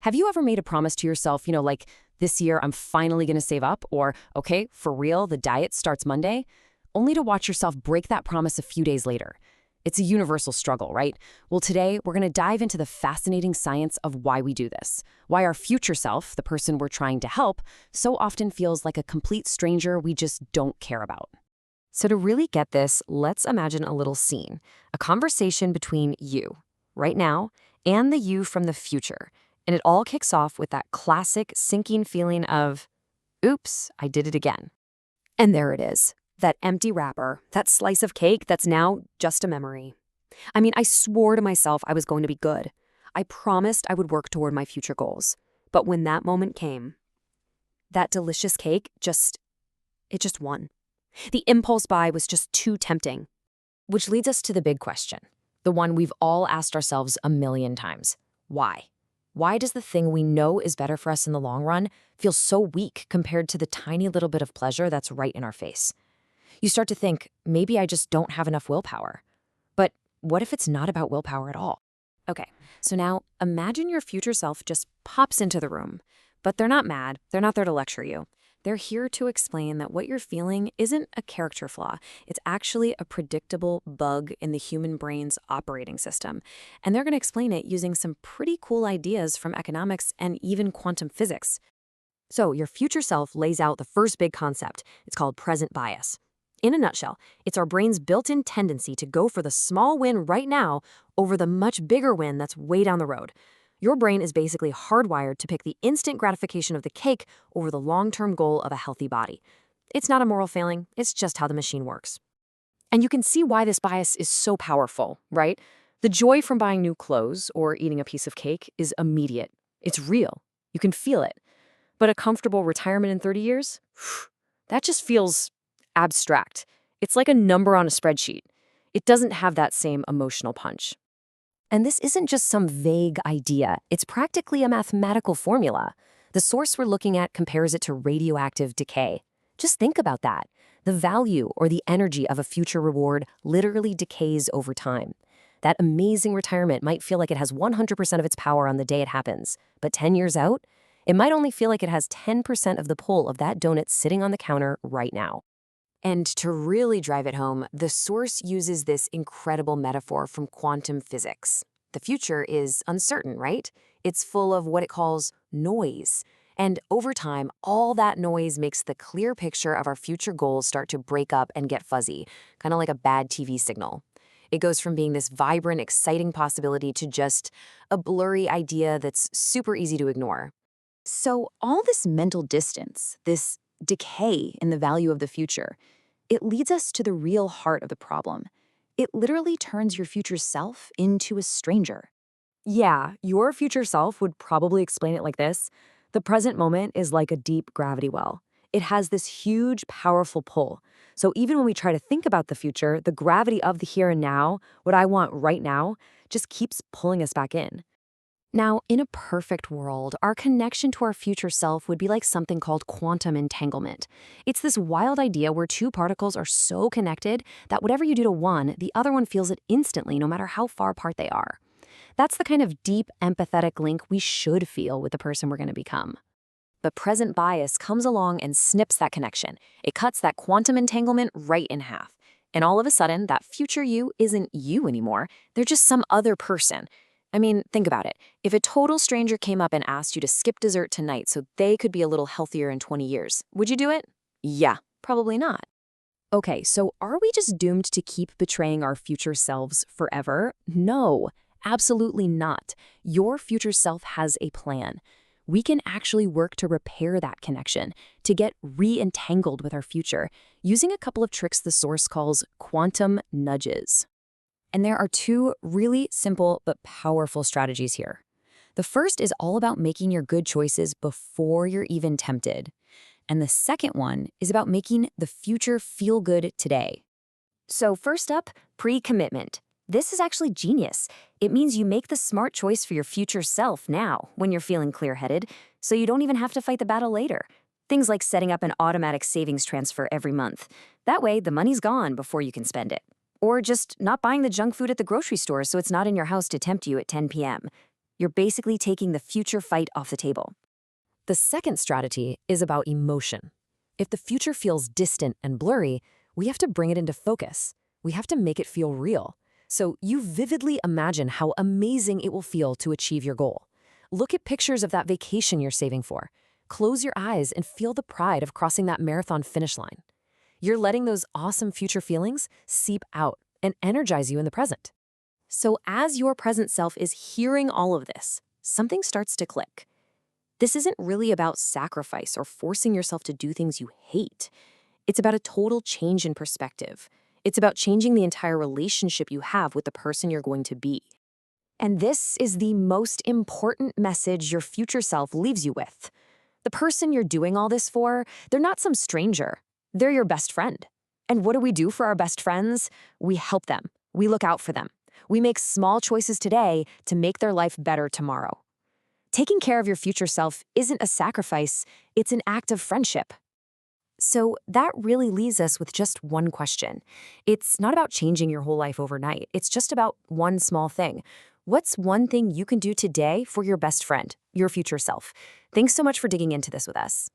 Have you ever made a promise to yourself, like, this year I'm finally going to save up, or, okay, for real, the diet starts Monday, only to watch yourself break that promise a few days later? It's a universal struggle, right? Well, today we're going to dive into the fascinating science of why we do this, why our future self, the person we're trying to help, so often feels like a complete stranger we just don't care about. So, to really get this, let's imagine a little scene, a conversation between you, right now, and the you from the future. And it all kicks off with that classic sinking feeling of, oops, I did it again. And there it is, that empty wrapper, that slice of cake that's now just a memory. I mean, I swore to myself I was going to be good. I promised I would work toward my future goals. But when that moment came, that delicious cake it just won. The impulse buy was just too tempting. Which leads us to the big question, the one we've all asked ourselves a million times. Why? Why does the thing we know is better for us in the long run feel so weak compared to the tiny little bit of pleasure that's right in our face? You start to think, maybe I just don't have enough willpower. But what if it's not about willpower at all? Okay, so now imagine your future self just pops into the room. But they're not mad. They're not there to lecture you. They're here to explain that what you're feeling isn't a character flaw. It's actually a predictable bug in the human brain's operating system. And they're going to explain it using some pretty cool ideas from economics and even quantum physics. So your future self lays out the first big concept. It's called present bias. In a nutshell, it's our brain's built-in tendency to go for the small win right now over the much bigger win that's way down the road. Your brain is basically hardwired to pick the instant gratification of the cake over the long-term goal of a healthy body. It's not a moral failing, it's just how the machine works. And you can see why this bias is so powerful, right? The joy from buying new clothes or eating a piece of cake is immediate. It's real. You can feel it. But a comfortable retirement in 30 years? That just feels abstract. It's like a number on a spreadsheet. It doesn't have that same emotional punch. And this isn't just some vague idea. It's practically a mathematical formula. The source we're looking at compares it to radioactive decay. Just think about that. The value or the energy of a future reward literally decays over time. That amazing retirement might feel like it has 100% of its power on the day it happens, but 10 years out, it might only feel like it has 10% of the pull of that donut sitting on the counter right now. And to really drive it home, the source uses this incredible metaphor from quantum physics. The future is uncertain, right? It's full of what it calls noise. And over time, all that noise makes the clear picture of our future goals start to break up and get fuzzy, kind of like a bad TV signal. It goes from being this vibrant, exciting possibility to just a blurry idea that's super easy to ignore. So all this mental distance, this decay in the value of the future, it leads us to the real heart of the problem. It literally turns your future self into a stranger. Yeah, your future self would probably explain it like this. The present moment is like a deep gravity well. It has this huge, powerful pull. So even when we try to think about the future, the gravity of the here and now, what I want right now, just keeps pulling us back in. Now, in a perfect world, our connection to our future self would be like something called quantum entanglement. It's this wild idea where two particles are so connected that whatever you do to one, the other one feels it instantly, no matter how far apart they are. That's the kind of deep, empathetic link we should feel with the person we're going to become. But present bias comes along and snips that connection. It cuts that quantum entanglement right in half. And all of a sudden, that future you isn't you anymore. They're just some other person. I mean, think about it. If a total stranger came up and asked you to skip dessert tonight so they could be a little healthier in 20 years, would you do it? Yeah, probably not. Okay, so are we just doomed to keep betraying our future selves forever? No, absolutely not. Your future self has a plan. We can actually work to repair that connection, to get re-entangled with our future, using a couple of tricks the source calls quantum nudges. And there are two really simple but powerful strategies here. The first is all about making your good choices before you're even tempted. And the second one is about making the future feel good today. So first up, pre-commitment. This is actually genius. It means you make the smart choice for your future self now when you're feeling clear-headed, so you don't even have to fight the battle later. Things like setting up an automatic savings transfer every month. That way, the money's gone before you can spend it. Or just not buying the junk food at the grocery store so it's not in your house to tempt you at 10 p.m. You're basically taking the future fight off the table. The second strategy is about emotion. If the future feels distant and blurry, we have to bring it into focus. We have to make it feel real. So you vividly imagine how amazing it will feel to achieve your goal. Look at pictures of that vacation you're saving for. Close your eyes and feel the pride of crossing that marathon finish line. You're letting those awesome future feelings seep out and energize you in the present. So as your present self is hearing all of this, something starts to click. This isn't really about sacrifice or forcing yourself to do things you hate. It's about a total change in perspective. It's about changing the entire relationship you have with the person you're going to be. And this is the most important message your future self leaves you with. The person you're doing all this for, they're not some stranger. They're your best friend. And what do we do for our best friends? We help them. We look out for them. We make small choices today to make their life better tomorrow. Taking care of your future self isn't a sacrifice, it's an act of friendship. So that really leaves us with just one question. It's not about changing your whole life overnight. It's just about one small thing. What's one thing you can do today for your best friend, your future self? Thanks so much for digging into this with us.